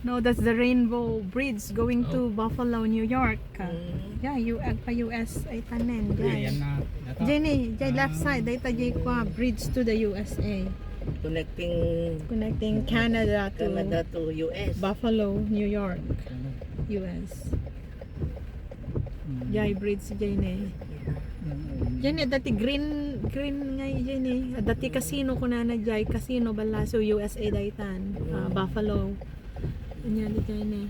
No, that's the Rainbow Bridge going to Buffalo, New York. Yeah, US ay tanen. Ayan na. Ito. Jenny, left side, data kwa bridge to the USA. Connecting Canada to US. Buffalo, New York, US. Jay bridge Jenny. Jenny dati green nga Jenny. Dati casino ko na jay casino balaso USA daytan. Buffalo. Anya di Jenny.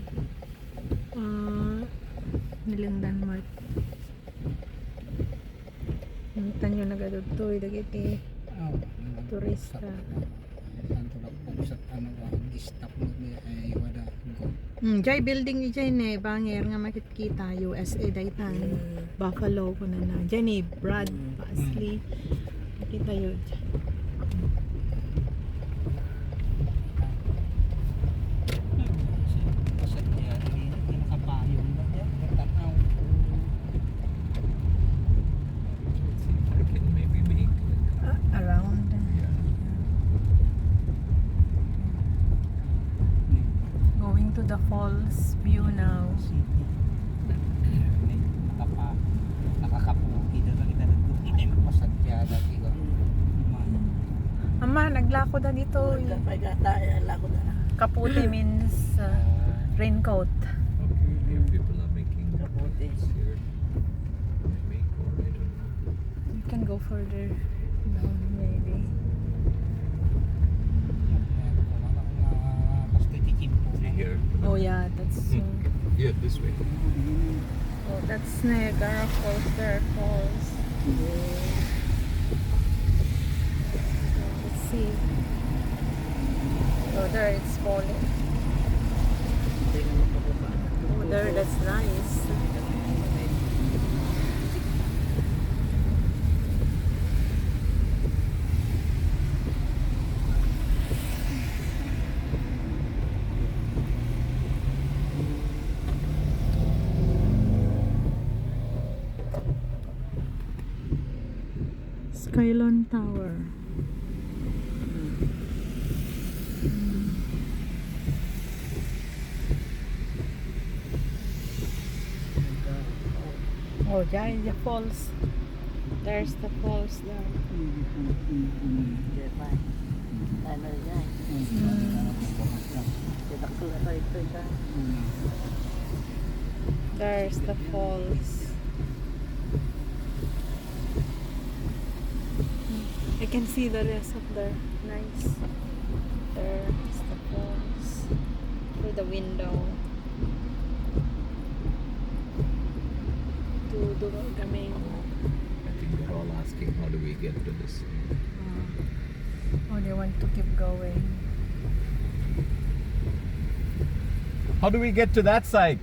Nilang Denmark. Tanyo nagadutoy dagiti turista. Santo lang po sa ano stop mo ay wala go. Jay building ni Jay ne banger nga makikita USA daytan. Buffalo ko na. Jenny Brad Pasley. Kita yun. Around. Going to the falls view now. Nakakapugi na lang kita nagtukin mo sa tiyan dati ko. Ama, naglako na dito. Kaputi means raincoat. Okay, here people are making capotes here. They make or I don't know. You can go further down maybe. Here. Oh yeah, that's Yeah, this way. oh that's Niagara Falls. There falls. Let's see. Oh there it's falling. Oh there, that's nice. Skylon Tower. Oh, there the falls. There's the falls there. There's the falls. I can see the rest of the nice. There's the falls through the window. Kami. I think they're all asking how do we get to this. Oh, they want to keep going. How do we get to that side?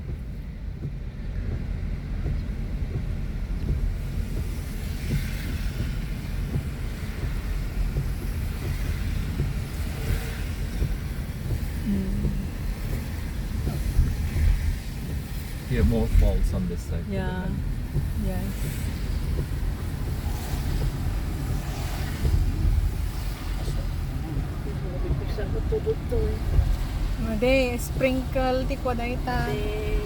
Yeah, more falls on this side. Yeah. Yes. They sprinkle ti kwa dayta.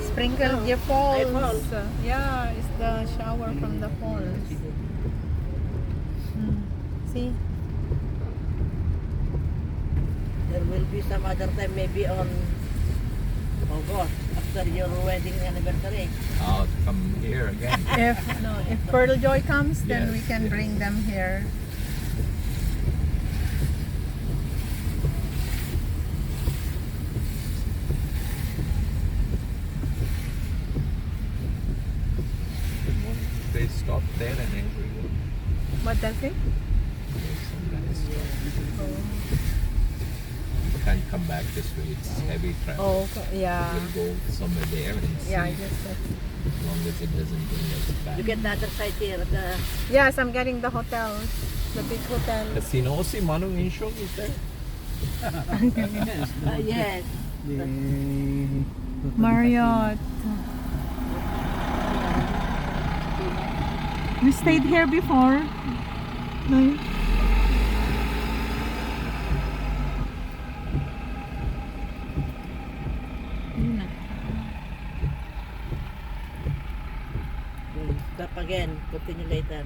Sprinkle the falls. Yeah, it's the shower from the falls. See? There will be some other time maybe on August after your wedding anniversary. Oh, to come here again. If Pearl Joy comes, then we Yes, can yes. bring them here. They stop there and everyone. What does it? Some guys can't come back this way. It's heavy traffic. Oh, yeah. We'll go somewhere there and see. Yeah, I guess so. As long as it doesn't bring us back. You get the other side here. The Yes, I'm getting the hotel. The big hotel. Casino. See, Manu Inshok is there. yes. Marriott. You stayed here before? No? stop again. Continue later.